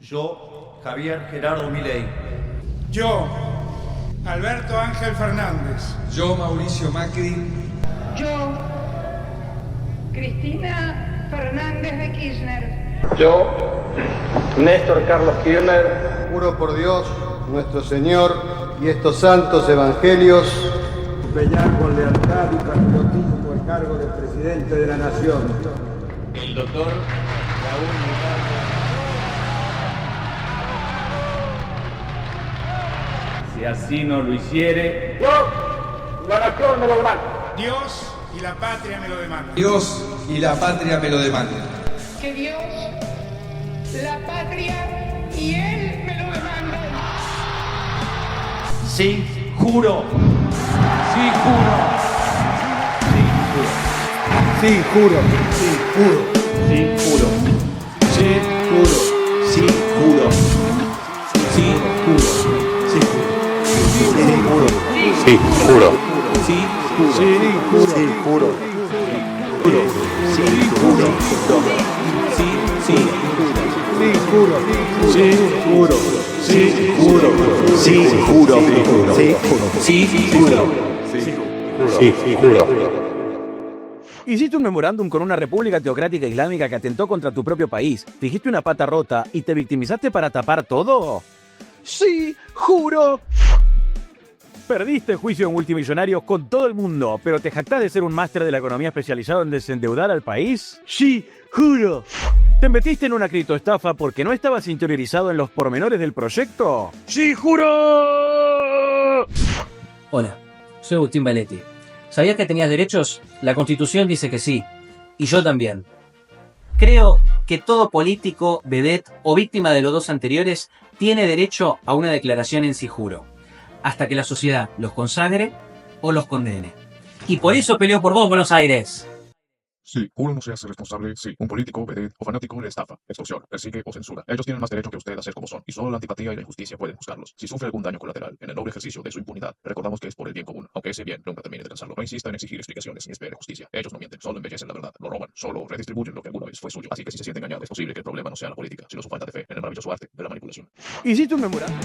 Yo, Javier Gerardo Milei. Yo, Alberto Ángel Fernández. Yo, Mauricio Macri. Yo, Cristina Fernández de Kirchner. Yo, Néstor Carlos Kirchner. Juro por Dios, nuestro Señor y estos santos evangelios, desempeñar con lealtad y patriotismo el cargo de presidente de la Nación. El doctor Raúl Mujica. Si así no lo hiciere, Yo, la nación me lo demanda. Dios y la patria me lo demandan. Dios y la patria me lo demandan. Que Dios, la patria y Él me lo demandan. sí, juro. Sí, juro. sí, juro, sí, juro, Sí, juro. sí, juro, Sí, juro. Sí, juro. sí, juro, Sí, juro. sí, juro, sí, juro, Sí, juro. Sí, sí. sí, juro, sí, juro, sí, juro, Sí, juro. Sí, juro. sí, juro. Hiciste un memorándum con una república teocrática islámica que atentó contra tu propio país. Fingiste una pata rota y te victimizaste para tapar todo. Sí, juro. Perdiste juicio en multimillonarios con todo el mundo, pero te jactás de ser un máster de la economía especializado en desendeudar al país. Sí, juro. ¿Te metiste en una criptoestafa porque no estabas interiorizado en los pormenores del proyecto? ¡Sí, juro! Hola, soy Agustín Valetti. ¿Sabías que tenías derechos? La Constitución dice que sí. Y yo también. Creo que todo político, vedette o víctima de los dos anteriores tiene derecho a una declaración en sí juro, hasta que la sociedad los consagre o los condene. Y por eso peleo por vos, Buenos Aires. Sí, uno no se hace responsable si un político, vedette o fanático le estafa, extorsiona, persigue o censura. Ellos tienen más derecho que usted a ser como son, y solo la antipatía y la injusticia pueden juzgarlos. Si sufre algún daño colateral en el noble ejercicio de su impunidad, recordamos que es por el bien común, aunque ese bien nunca termine de alcanzarlo. No insista en exigir explicaciones ni espere justicia. Ellos no mienten, solo embellecen la verdad, lo roban, solo redistribuyen lo que alguna vez fue suyo. Así que si se siente engañado, es posible que el problema no sea la política, sino su falta de fe en el maravilloso arte de la manipulación. Hiciste un memorándum.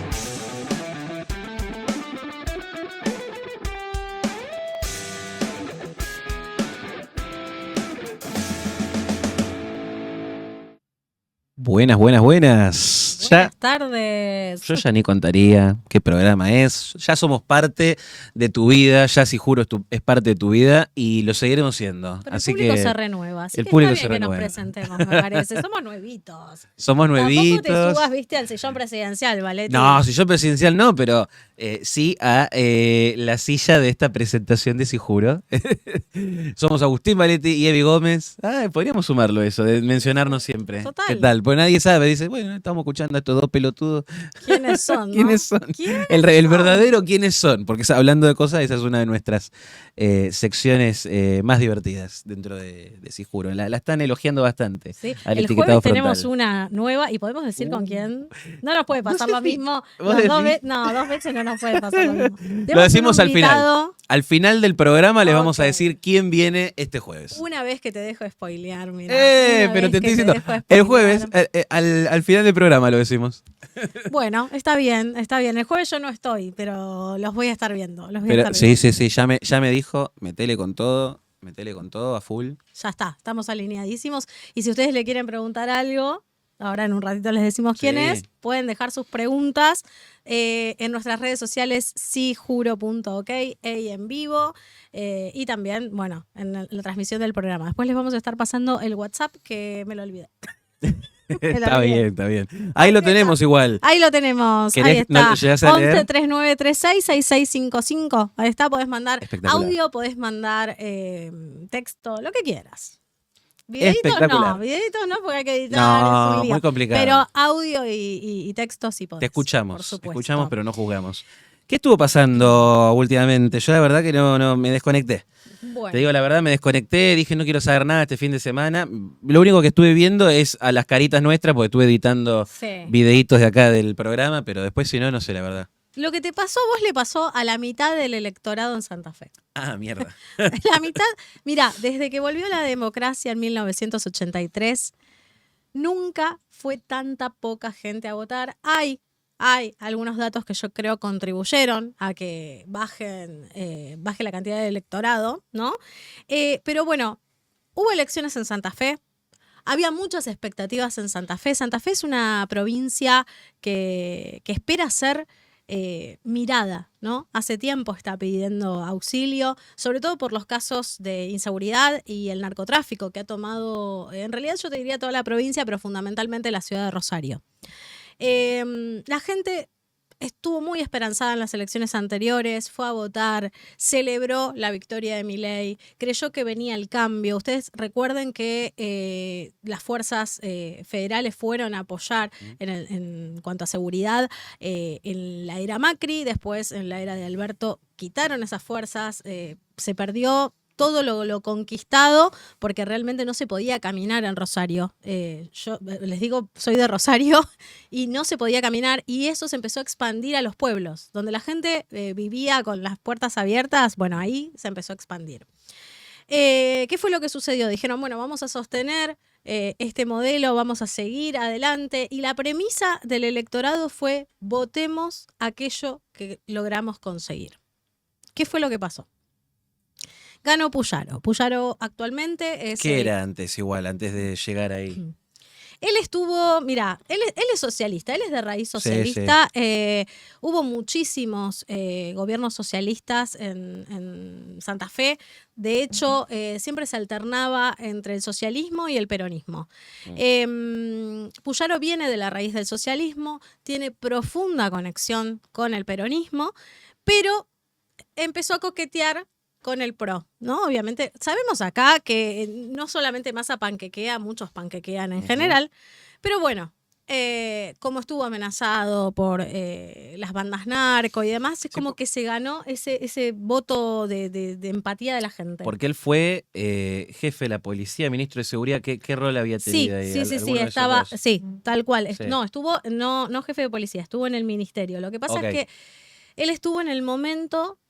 Buenas. Buenas tardes. Yo ya ni contaría qué programa es. Ya somos parte de tu vida, ya si juro es parte de tu vida y lo seguiremos siendo. Pero así el público que se renueva. Así el que público está se bien que renueva. nos presentemos, me parece. Somos nuevitos. Somos nuevitos. Tampoco te subas, viste, al sillón presidencial, ¿vale? No, si yo presidencial no, pero sí a la silla de esta presentación de Si Juro. Somos Agustín Valetti y Evi Gómez. Podríamos sumarlo eso, de mencionarnos siempre. Total. ¿Qué tal? Pues nadie sabe, dice, bueno, estamos escuchando a estos dos pelotudos. ¿Quiénes son? ¿No? ¿Quiénes son? El verdadero ¿quiénes son? Porque hablando de cosas, esa es una de nuestras secciones más divertidas dentro de Si Juro. La están elogiando bastante. Sí. Al El etiquetado jueves tenemos frontal. una nueva y podemos decir con quién. No nos puede pasar lo mismo. ¿Vos Dos decís? dos veces no nos puede pasar lo mismo. Lo decimos al final. Invitado. Al final del programa les vamos a Ok. decir quién viene este jueves. Una vez que te dejo spoilear, mira. Pero te estoy diciendo, el jueves, al final del programa lo decimos. Bueno, está bien. El jueves yo no estoy, pero los voy a estar viendo. Sí, ya me dijo, metele con todo a full. Ya está, estamos alineadísimos. Y si ustedes le quieren preguntar algo, ahora en un ratito les decimos quién es, pueden dejar sus preguntas en nuestras redes sociales, sijuro.ok, en vivo, y también, bueno, en la transmisión del programa. Después les vamos a estar pasando el WhatsApp, que me lo olvidé. Está bien. Ahí lo tenemos igual. Ahí lo tenemos, ahí ¿Querés- está. no llegás a leer? 11 3936 6655. Ahí está, podés mandar Espectacular. audio, podés mandar texto, lo que quieras. Videitos no, porque hay que editar. No, es un lío. muy complicado. Pero audio y texto sí podés. Te escuchamos, por supuesto. escuchamos pero no juzgamos. ¿Qué estuvo pasando últimamente? Yo la verdad que no me desconecté. Bueno. Te digo la verdad, me desconecté, dije no quiero saber nada este fin de semana. Lo único que estuve viendo es a las caritas nuestras, porque estuve editando videitos de acá del programa, pero después si no sé la verdad. Lo que te pasó a vos le pasó a la mitad del electorado en Santa Fe. Ah, mierda. La mitad, mira, desde que volvió la democracia en 1983, Nunca fue tanta poca gente a votar. Hay algunos datos que yo creo contribuyeron a que baje la cantidad de electorado, ¿no? Pero bueno, hubo elecciones en Santa Fe. Había muchas expectativas en Santa Fe. Santa Fe es una provincia que espera ser mirada, ¿no? Hace tiempo está pidiendo auxilio, sobre todo por los casos de inseguridad y el narcotráfico que ha tomado, en realidad yo te diría toda la provincia, pero fundamentalmente la ciudad de Rosario. La gente estuvo muy esperanzada en las elecciones anteriores, fue a votar, celebró la victoria de Milei, creyó que venía el cambio. Ustedes recuerden que las fuerzas federales fueron a apoyar en cuanto a seguridad en la era Macri, después en la era de Alberto quitaron esas fuerzas, se perdió todo lo conquistado, porque realmente no se podía caminar en Rosario. Yo les digo, soy de Rosario, y no se podía caminar, y eso se empezó a expandir a los pueblos, donde la gente vivía con las puertas abiertas. Bueno, ahí se empezó a expandir. ¿Qué fue lo que sucedió? Dijeron, bueno, vamos a sostener este modelo, vamos a seguir adelante, y la premisa del electorado fue: votemos aquello que logramos conseguir. ¿Qué fue lo que pasó? Ganó Puyaro. Puyaro actualmente es... ¿Qué era antes igual, antes de llegar ahí? Él estuvo, mira, él es socialista, él es de raíz socialista. Sí. Hubo muchísimos gobiernos socialistas en Santa Fe. De hecho, siempre se alternaba entre el socialismo y el peronismo. Puyaro viene de la raíz del socialismo, tiene profunda conexión con el peronismo, pero empezó a coquetear con el PRO, ¿no? Obviamente, sabemos acá que no solamente Massa panquequea, muchos panquequean en general, pero bueno, como estuvo amenazado por las bandas narco y demás, es como que se ganó ese voto de empatía de la gente. Porque él fue jefe de la policía, ministro de seguridad. ¿Qué rol había tenido ahí? Sí, estaba, sí, tal cual. Sí. No, estuvo, no jefe de policía, estuvo en el ministerio. Lo que pasa es que él estuvo en el momento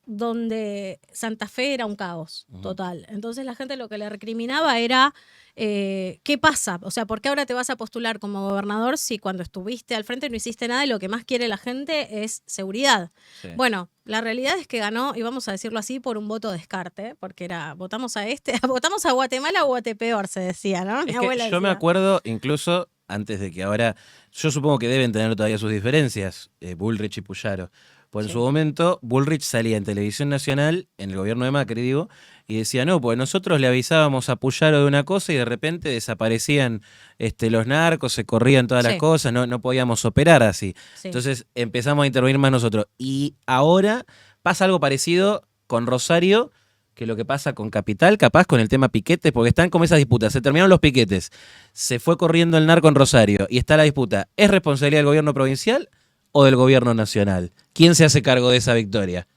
donde Santa Fe era un caos total. Entonces la gente lo que le recriminaba era ¿qué pasa? O sea, ¿por qué ahora te vas a postular como gobernador si cuando estuviste al frente no hiciste nada y lo que más quiere la gente es seguridad? Sí. Bueno, la realidad es que ganó, y vamos a decirlo así, por un voto de descarte, porque era, votamos a Guatemala o Guatepeor, se decía, ¿no? Mi abuela decía. Yo me acuerdo incluso, antes de que ahora, yo supongo que deben tener todavía sus diferencias, Bullrich y Puyaro. Pues en su momento, Bullrich salía en Televisión Nacional, en el gobierno de Macri, digo, y decía, no, pues nosotros le avisábamos a Puyaro de una cosa y de repente desaparecían los narcos, se corrían todas las cosas, no podíamos operar así. Sí. Entonces empezamos a intervenir más nosotros. Y ahora pasa algo parecido con Rosario, que lo que pasa con Capital, capaz con el tema piquetes, porque están como esas disputas. Se terminaron los piquetes, se fue corriendo el narco en Rosario y está la disputa. ¿Es responsabilidad del gobierno provincial o del gobierno nacional? ¿Quién se hace cargo de esa victoria?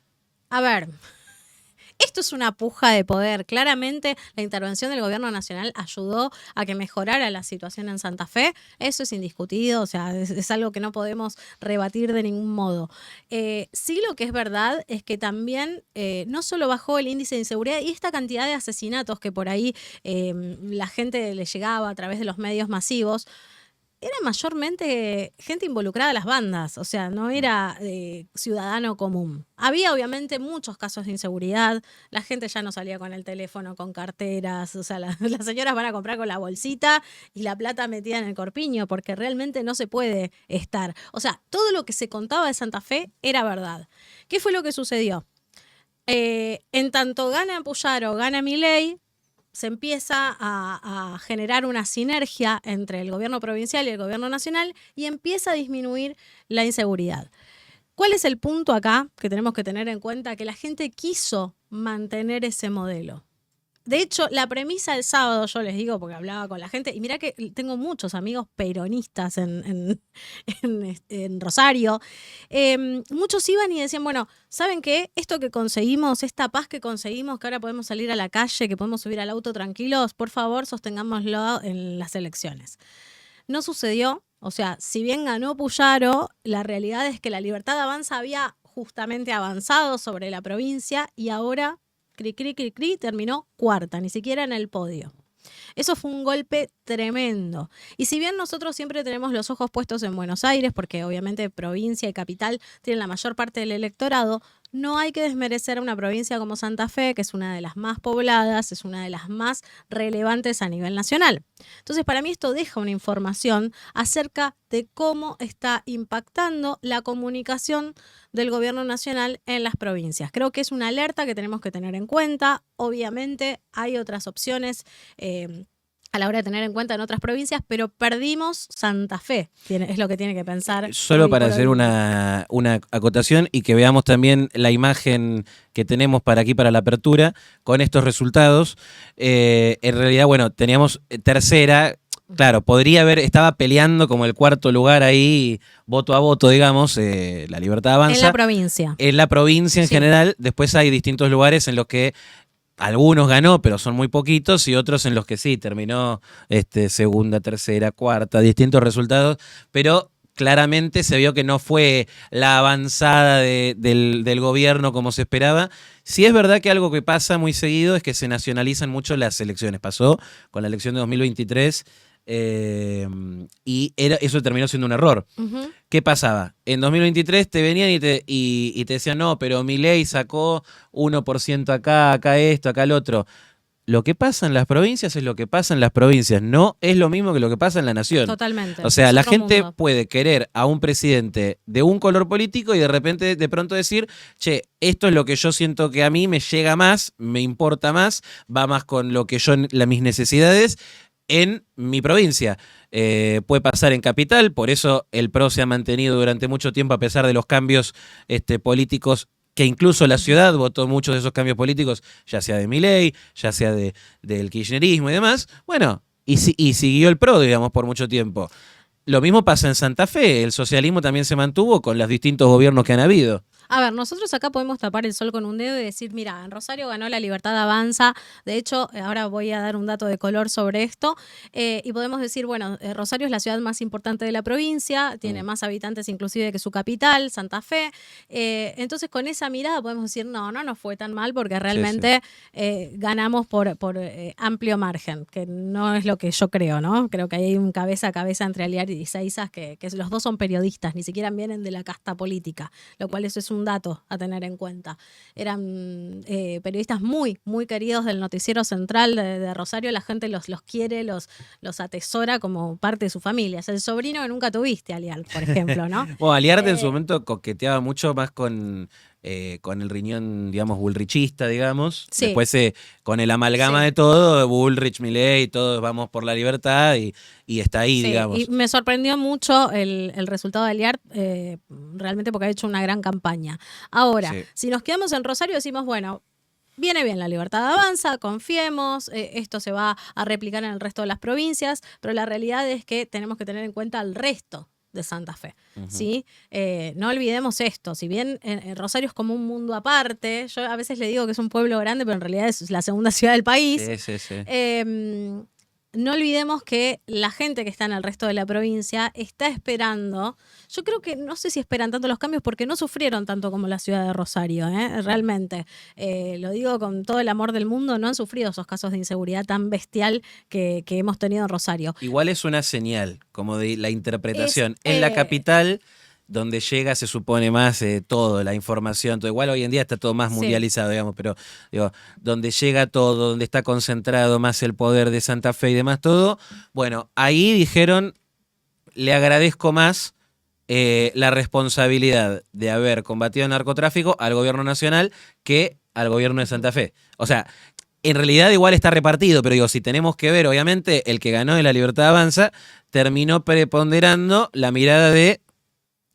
A ver, esto es una puja de poder. Claramente la intervención del gobierno nacional ayudó a que mejorara la situación en Santa Fe. Eso es indiscutido, o sea, es algo que no podemos rebatir de ningún modo. Sí, lo que es verdad es que también no solo bajó el índice de inseguridad y esta cantidad de asesinatos que por ahí la gente le llegaba a través de los medios masivos, era mayormente gente involucrada en las bandas, o sea, no era ciudadano común. Había obviamente muchos casos de inseguridad, la gente ya no salía con el teléfono, con carteras, o sea, las señoras van a comprar con la bolsita y la plata metida en el corpiño, porque realmente no se puede estar. O sea, todo lo que se contaba de Santa Fe era verdad. ¿Qué fue lo que sucedió? En tanto gana Puyaro, gana Milei, se empieza a generar una sinergia entre el gobierno provincial y el gobierno nacional y empieza a disminuir la inseguridad. ¿Cuál es el punto acá que tenemos que tener en cuenta? Que la gente quiso mantener ese modelo. De hecho, la premisa del sábado, yo les digo porque hablaba con la gente, y mirá que tengo muchos amigos peronistas en Rosario, muchos iban y decían, bueno, ¿saben qué? Esto que conseguimos, esta paz que conseguimos, que ahora podemos salir a la calle, que podemos subir al auto tranquilos, por favor, sostengámoslo en las elecciones. No sucedió, o sea, si bien ganó Puyaro, la realidad es que la Libertad Avanza había justamente avanzado sobre la provincia y ahora... terminó cuarta, ni siquiera en el podio. Eso fue un golpe tremendo. Y si bien nosotros siempre tenemos los ojos puestos en Buenos Aires, porque obviamente provincia y capital tienen la mayor parte del electorado, no hay que desmerecer a una provincia como Santa Fe, que es una de las más pobladas, es una de las más relevantes a nivel nacional. Entonces, para mí esto deja una información acerca de cómo está impactando la comunicación del gobierno nacional en las provincias. Creo que es una alerta que tenemos que tener en cuenta. Obviamente hay otras opciones a la hora de tener en cuenta en otras provincias, pero perdimos Santa Fe, es lo que tiene que pensar. Solo para hacer una acotación y que veamos también la imagen que tenemos para aquí, para la apertura, con estos resultados. En realidad, bueno, teníamos tercera. Claro, estaba peleando como el cuarto lugar ahí, voto a voto, digamos, La Libertad Avanza. En la provincia. En la provincia en general. Después hay distintos lugares en los que algunos ganó, pero son muy poquitos, y otros en los que sí, terminó segunda, tercera, cuarta, distintos resultados, pero claramente se vio que no fue la avanzada del gobierno como se esperaba. Sí es verdad que algo que pasa muy seguido es que se nacionalizan mucho las elecciones. Pasó con la elección de 2023 y eso terminó siendo un error. Uh-huh. ¿Qué pasaba? En 2023 te venían y te decían, no, pero Milei sacó 1% acá esto, acá el otro. Lo que pasa en las provincias es lo que pasa en las provincias, no es lo mismo que lo que pasa en la nación. Totalmente. O sea, la otro gente mundo. puede querer a un presidente de un color político y de pronto decir, che, esto es lo que yo siento que a mí me llega más, me importa más, va más con lo que mis necesidades en mi provincia. Puede pasar en capital, por eso el PRO se ha mantenido durante mucho tiempo a pesar de los cambios políticos, que incluso la ciudad votó muchos de esos cambios políticos, ya sea de Milei, ya sea del kirchnerismo y demás. Bueno, y siguió el PRO, digamos, por mucho tiempo. Lo mismo pasa en Santa Fe, el socialismo también se mantuvo con los distintos gobiernos que han habido. A ver, nosotros acá podemos tapar el sol con un dedo y decir, mira, en Rosario ganó La Libertad Avanza. De hecho, ahora voy a dar un dato de color sobre esto. Y podemos decir, bueno, Rosario es la ciudad más importante de la provincia, tiene más habitantes inclusive que su capital, Santa Fe. Entonces, con esa mirada podemos decir, no nos fue tan mal porque realmente ganamos por amplio margen, que no es lo que yo creo, ¿no? Creo que hay un cabeza a cabeza entre Aliar y Isaías, que los dos son periodistas, ni siquiera vienen de la casta política, lo cual eso es un dato a tener en cuenta. Eran periodistas muy, muy queridos del noticiero central de Rosario. La gente los quiere, los atesora como parte de su familia. Es el sobrino que nunca tuviste, Aliar, por ejemplo, ¿no? Bueno, Aliar en su momento coqueteaba mucho más con el riñón, digamos, bullrichista, digamos. Sí. Después con el amalgama de todo, Bullrich, Milei, todos vamos por la libertad y está ahí, digamos. Y me sorprendió mucho el resultado de Aliar, realmente porque ha hecho una gran campaña. Ahora, si nos quedamos en Rosario, decimos, bueno, viene bien La Libertad Avanza, confiemos, esto se va a replicar en el resto de las provincias, pero la realidad es que tenemos que tener en cuenta el resto de Santa Fe, ¿sí? No olvidemos esto, si bien Rosario es como un mundo aparte, yo a veces le digo que es un pueblo grande, pero en realidad es la segunda ciudad del país. Sí. No olvidemos que la gente que está en el resto de la provincia está esperando, yo creo que no sé si esperan tanto los cambios porque no sufrieron tanto como la ciudad de Rosario, realmente. Lo digo con todo el amor del mundo, no han sufrido esos casos de inseguridad tan bestial que hemos tenido en Rosario. Igual es una señal, como de la interpretación. En la capital, donde llega, se supone más todo, la información, todo. Igual hoy en día está todo más mundializado, digamos, pero digo, donde llega todo, donde está concentrado más el poder de Santa Fe y demás todo, bueno, ahí dijeron, le agradezco más la responsabilidad de haber combatido el narcotráfico al gobierno nacional que al gobierno de Santa Fe. O sea, en realidad igual está repartido, pero digo, si tenemos que ver, obviamente, el que ganó de La Libertad Avanza terminó preponderando la mirada de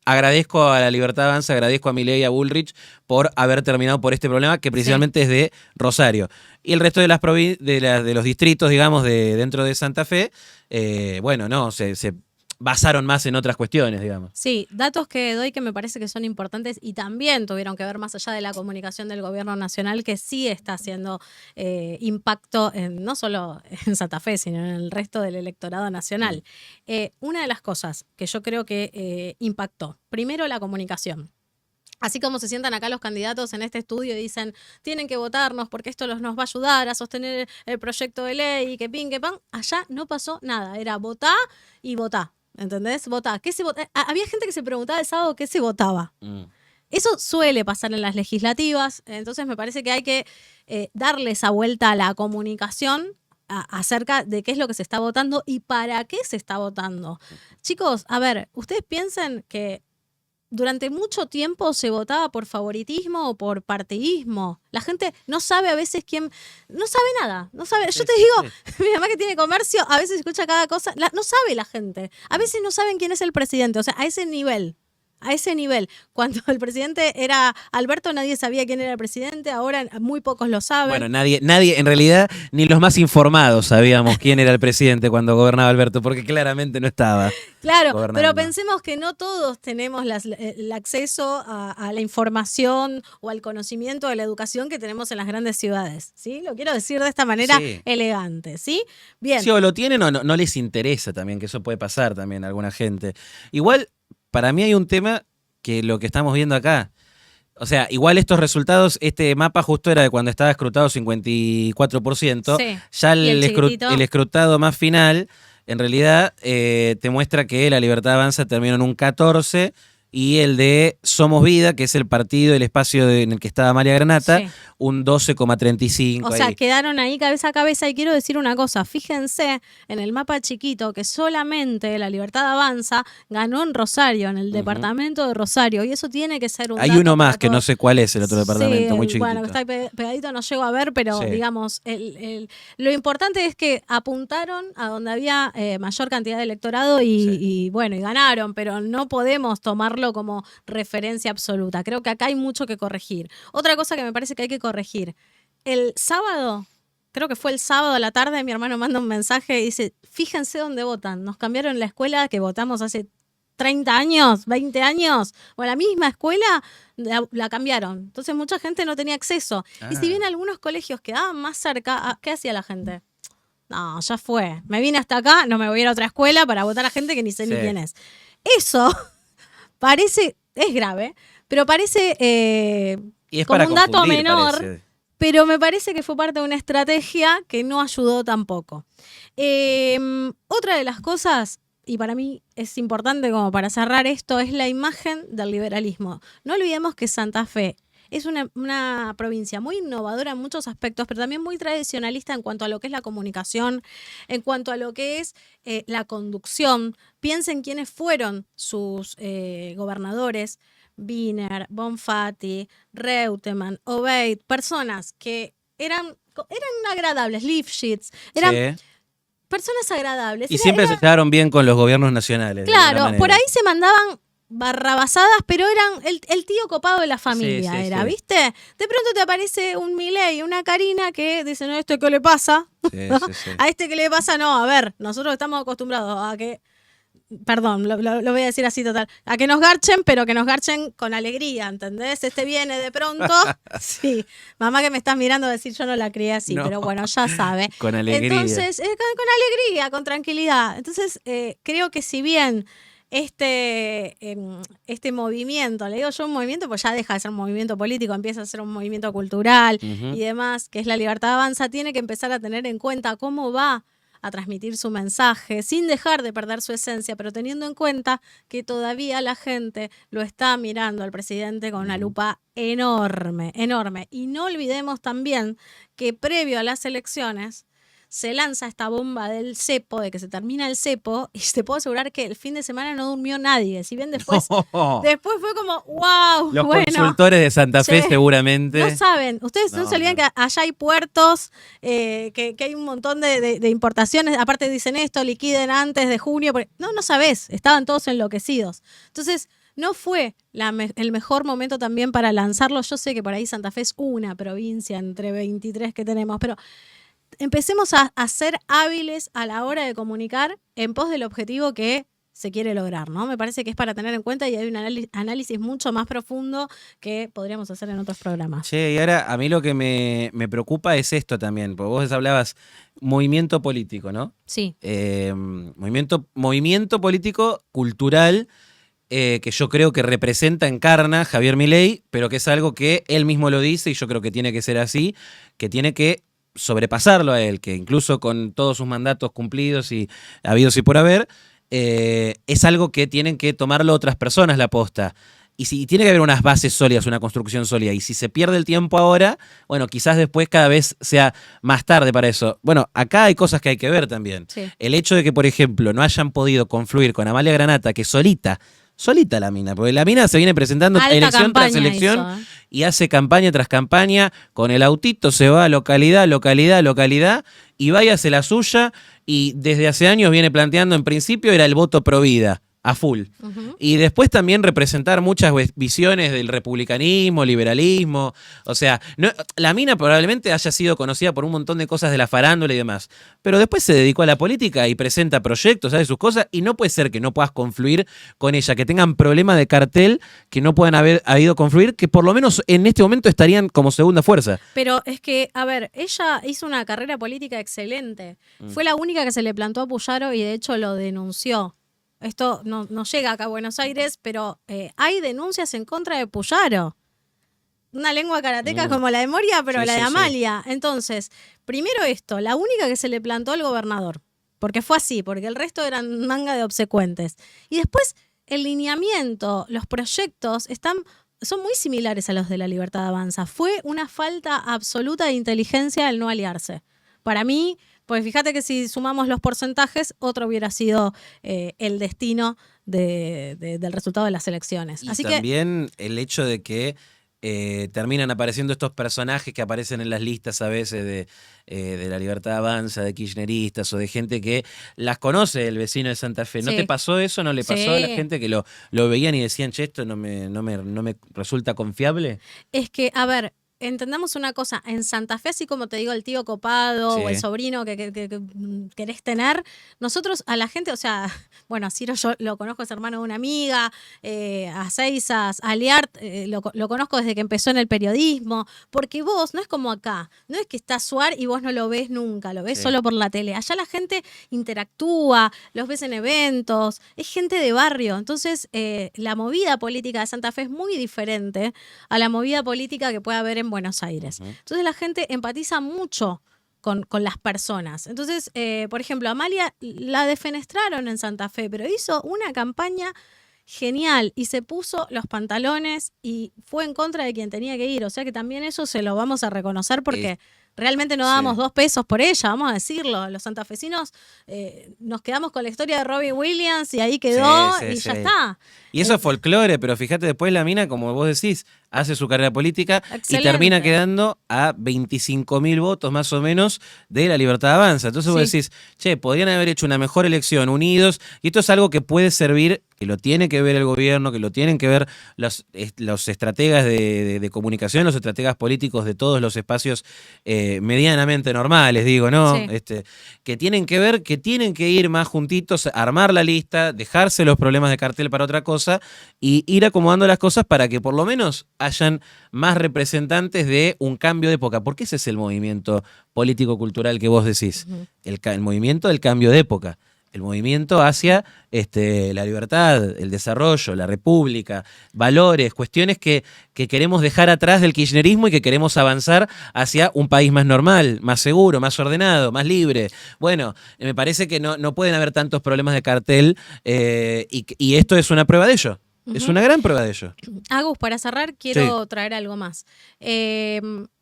agradezco a La Libertad Avanza, agradezco a Milei y a Bullrich por haber terminado por este problema que principalmente es de Rosario. Y el resto de de los distritos, digamos, dentro de Santa Fe, bueno, no, se basaron más en otras cuestiones, digamos. Sí, datos que doy que me parece que son importantes y también tuvieron que ver más allá de la comunicación del gobierno nacional, que sí está haciendo impacto no solo en Santa Fe, sino en el resto del electorado nacional. Una de las cosas que yo creo que impactó, primero la comunicación. Así como se sientan acá los candidatos en este estudio y dicen, tienen que votarnos porque esto nos va a ayudar a sostener el proyecto de ley, que pin, que pan, allá no pasó nada, era votá y votá, ¿entendés? Votá. ¿Qué se vota? Había gente que se preguntaba el sábado qué se votaba. Eso suele pasar en las legislativas, entonces me parece que hay que darle esa vuelta a la comunicación acerca de qué es lo que se está votando y para qué se está votando. Chicos, a ver, ustedes piensen que durante mucho tiempo se votaba por favoritismo o por partidismo. La gente no sabe a veces quién... No sabe nada. No sabe. Yo te digo, mi mamá que tiene comercio, a veces escucha cada cosa. No sabe la gente. A veces no saben quién es el presidente. O sea, a ese nivel. A ese nivel. Cuando el presidente era Alberto, nadie sabía quién era el presidente. Ahora muy pocos lo saben. Bueno, nadie, en realidad, ni los más informados sabíamos quién era el presidente cuando gobernaba Alberto, porque claramente no estaba. Claro, gobernando. pero pensemos que no todos tenemos el acceso a la información o al conocimiento de la educación que tenemos en las grandes ciudades, ¿sí? Lo quiero decir de esta manera elegante, ¿sí? Bien. Sí, o lo tienen o no les interesa también, que eso puede pasar también a alguna gente. Igual, para mí hay un tema que lo que estamos viendo acá, o sea, igual estos resultados, este mapa justo era de cuando estaba escrutado 54%, ya el escrutado más final, en realidad te muestra que La Libertad Avanza terminó en un 14%, y el de Somos Vida, que es el partido, el espacio en el que estaba María Granata, un 12,35%. O sea, quedaron ahí cabeza a cabeza. Y quiero decir una cosa, fíjense en el mapa chiquito que solamente La Libertad Avanza ganó en Rosario, en el departamento de Rosario, y eso tiene que ser un Hay dato uno más para que todos. no sé cuál es el otro departamento, muy chiquitito. Bueno, está pegadito, no llego a ver, pero digamos, lo importante es que apuntaron a donde había mayor cantidad de electorado y bueno, y ganaron, pero no podemos tomarlo como referencia absoluta. Creo que acá hay mucho que corregir. Otra cosa que me parece que hay que corregir. El sábado, creo que fue el sábado a la tarde, mi hermano manda un mensaje y dice, fíjense dónde votan. Nos cambiaron la escuela que votamos hace 30 años, 20 años, o la misma escuela la cambiaron. Entonces mucha gente no tenía acceso. Y si bien algunos colegios quedaban más cerca, ¿qué hacía la gente? No, ya fue. Me vine hasta acá, no me voy a ir a otra escuela para votar a gente que ni sé ni quién es. Eso parece, es grave, pero parece y es como para un dato confundir, menor, parece. Pero me parece que fue parte de una estrategia que no ayudó tampoco. Otra de las cosas, y para mí es importante como para cerrar esto, es la imagen del liberalismo. No olvidemos que Santa Fe es una provincia muy innovadora en muchos aspectos, pero también muy tradicionalista en cuanto a lo que es la comunicación, en cuanto a lo que es la conducción. Piensen quiénes fueron sus gobernadores: Wiener, Bonfatti, Reutemann, Obeid, personas que eran agradables, Lifshitz, eran personas agradables. Y siempre se llevaron bien con los gobiernos nacionales. Claro, por ahí se mandaban barrabasadas, pero eran el tío copado de la familia, ¿viste? De pronto te aparece un Milei, una Karina que dice, no, ¿esto qué le pasa? A este que le pasa, no, a ver, nosotros estamos acostumbrados a que, perdón, lo voy a decir así total, a que nos garchen, pero que nos garchen con alegría, ¿entendés? Este viene de pronto, sí, mamá que me estás mirando a decir, yo no la crié así, pero bueno, ya sabe. Con alegría. Entonces, con alegría, con tranquilidad. Entonces, creo que si bien este movimiento, le digo yo un movimiento, pues ya deja de ser un movimiento político, empieza a ser un movimiento cultural y demás, que es La Libertad Avanza, tiene que empezar a tener en cuenta cómo va a transmitir su mensaje, sin dejar de perder su esencia, pero teniendo en cuenta que todavía la gente lo está mirando al presidente con una lupa enorme, enorme. Y no olvidemos también que previo a las elecciones se lanza esta bomba del cepo, de que se termina el cepo, y te puedo asegurar que el fin de semana no durmió nadie. Si bien después fue como, wow, los bueno, consultores de Santa Fe seguramente. No saben, ustedes no se olvidan que allá hay puertos, que hay un montón de importaciones, aparte dicen esto, liquiden antes de junio, porque, no sabés, estaban todos enloquecidos. Entonces, no fue el mejor momento también para lanzarlo. Yo sé que por ahí Santa Fe es una provincia entre 23 que tenemos, pero empecemos a ser hábiles a la hora de comunicar en pos del objetivo que se quiere lograr, ¿no? Me parece que es para tener en cuenta y hay un análisis mucho más profundo que podríamos hacer en otros programas. Che, y ahora a mí lo que me preocupa es esto también, porque vos hablabas movimiento político, ¿no? Sí. Movimiento político cultural que yo creo que representa, encarna Javier Milei, pero que es algo que él mismo lo dice y yo creo que tiene que ser así, que tiene que sobrepasarlo a él, que incluso con todos sus mandatos cumplidos y habidos y por haber, es algo que tienen que tomarlo otras personas la posta. Y si tiene que haber unas bases sólidas, una construcción sólida. Y si se pierde el tiempo ahora, bueno, quizás después cada vez sea más tarde para eso. Bueno, acá hay cosas que hay que ver también. Sí. El hecho de que, por ejemplo, no hayan podido confluir con Amalia Granata, que solita la mina, porque la mina se viene presentando Alta elección tras campaña elección hizo, y hace campaña tras campaña, con el autito se va a localidad, y vaya, hace la suya, y desde hace años viene planteando, en principio era el voto pro vida, a full. Y después también representar muchas visiones del republicanismo, liberalismo. O sea, la mina probablemente haya sido conocida por un montón de cosas de la farándula y demás. Pero después se dedicó a la política y presenta proyectos, hace sus cosas. Y no puede ser que no puedas confluir con ella, que tengan problema de cartel, que no puedan haber habido confluir, que por lo menos en este momento estarían como segunda fuerza. Pero es que, a ver, ella hizo una carrera política excelente. Fue la única que se le plantó a Puyaro y de hecho lo denunció. Esto no llega acá a Buenos Aires, pero hay denuncias en contra de Puyaro. Una lengua karateca como la de Moria, pero Sí, la de sí, Amalia. Entonces, primero esto, la única que se le plantó al gobernador. Porque fue así, porque el resto eran manga de obsecuentes. Y después, el lineamiento, los proyectos son muy similares a los de la Libertad Avanza. Fue una falta absoluta de inteligencia el no aliarse. Para mí, pues fíjate que si sumamos los porcentajes, otro hubiera sido el destino del resultado de las elecciones. Y Así también el hecho de que terminan apareciendo estos personajes que aparecen en las listas a veces de la Libertad Avanza, de kirchneristas o de gente que las conoce el vecino de Santa Fe. ¿No Sí. te pasó eso? ¿No le pasó a la Sí. gente que lo veían y decían, che, esto no me resulta confiable? es que, a ver, entendamos una cosa, en Santa Fe, así como te digo, el tío copado Sí. o el sobrino que querés tener, nosotros a la gente, o sea, bueno, a Ciro yo lo conozco, es hermano de una amiga, a Seisas, a Liart, lo conozco desde que empezó en el periodismo, porque vos, no es como acá, no es que está Suar y vos no lo ves nunca, lo ves Sí. solo por la tele, allá la gente interactúa, los ves en eventos, es gente de barrio, entonces la movida política de Santa Fe es muy diferente a la movida política que puede haber en Buenos Aires. Entonces la gente empatiza mucho con las personas. Entonces, por ejemplo, Amalia la defenestraron en Santa Fe, pero hizo una campaña genial y se puso los pantalones y fue en contra de quien tenía que ir. O sea que también eso se lo vamos a reconocer porque realmente no dábamos 2 pesos por ella, vamos a decirlo. Los santafesinos nos quedamos con la historia de Robbie Williams y ahí quedó Sí, y sí, ya sí. está. Y eso es folclore, pero fíjate, después la mina, como vos decís, hace su carrera política y Excelente. termina quedando a 25.000 votos más o menos de la Libertad Avanza. Entonces vos Sí. decís, che, podrían haber hecho una mejor elección, unidos, y esto es algo que puede servir, que lo tiene que ver el gobierno, que lo tienen que ver los estrategas de comunicación, los estrategas políticos de todos los espacios medianamente normales, digo, ¿no? Sí. Que tienen que ver, que tienen que ir más juntitos, armar la lista, dejarse los problemas de cartel para otra cosa y ir acomodando las cosas para que por lo menos hayan más representantes de un cambio de época, porque ese es el movimiento político-cultural que vos decís, el movimiento del cambio de época. El movimiento hacia la libertad, el desarrollo, la república, valores, cuestiones que queremos dejar atrás del kirchnerismo y que queremos avanzar hacia un país más normal, más seguro, más ordenado, más libre. Bueno, me parece que no pueden haber tantos problemas de cartel y esto es una prueba de ello. Es una gran prueba de ello. Agus, para cerrar, quiero traer algo más.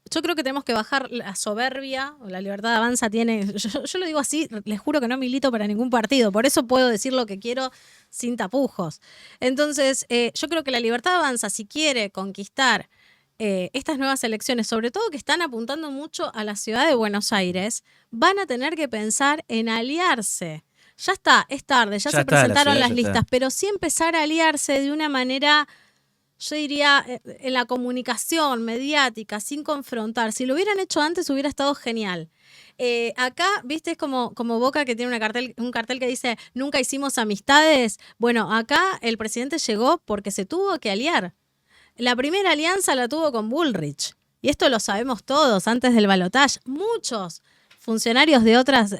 Yo creo que tenemos que bajar la soberbia, o la Libertad Avanza tiene, yo lo digo así, les juro que no milito para ningún partido, por eso puedo decir lo que quiero sin tapujos. Entonces, yo creo que la Libertad Avanza, si quiere conquistar estas nuevas elecciones, sobre todo que están apuntando mucho a la ciudad de Buenos Aires, van a tener que pensar en aliarse. Ya está, es tarde, ya se está, presentaron la ciudad las ya listas, está. pero sí empezar a aliarse de una manera, yo diría, en la comunicación mediática, sin confrontar. Si lo hubieran hecho antes hubiera estado genial. Acá, viste, es como Boca que tiene un cartel que dice nunca hicimos amistades. Bueno, acá el presidente llegó porque se tuvo que aliar. La primera alianza la tuvo con Bullrich. Y esto lo sabemos todos, antes del balotaje. Muchos funcionarios de otras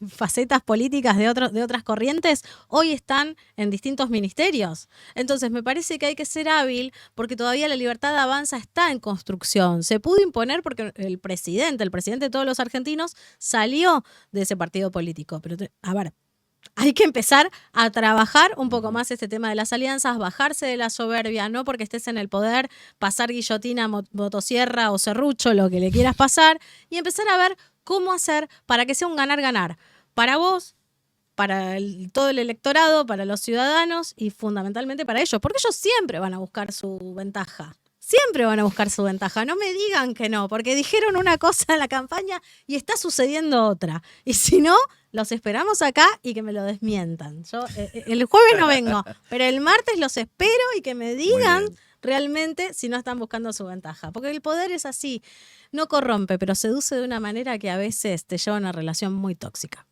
facetas políticas, de otras corrientes, hoy están en distintos ministerios. Entonces, me parece que hay que ser hábil porque todavía la libertad de avanza está en construcción. Se pudo imponer porque el presidente de todos los argentinos, salió de ese partido político. Pero, a ver, hay que empezar a trabajar un poco más este tema de las alianzas, bajarse de la soberbia, no porque estés en el poder, pasar guillotina, motosierra o serrucho, lo que le quieras pasar, y empezar a ver cómo hacer para que sea un ganar-ganar. Para vos, para todo el electorado, para los ciudadanos y fundamentalmente para ellos, porque ellos siempre van a buscar su ventaja. Siempre van a buscar su ventaja. No me digan que no, porque dijeron una cosa en la campaña y está sucediendo otra. Y si no, los esperamos acá y que me lo desmientan. Yo el jueves no vengo, pero el martes los espero y que me digan realmente si no están buscando su ventaja. Porque el poder es así, no corrompe, pero seduce de una manera que a veces te lleva a una relación muy tóxica.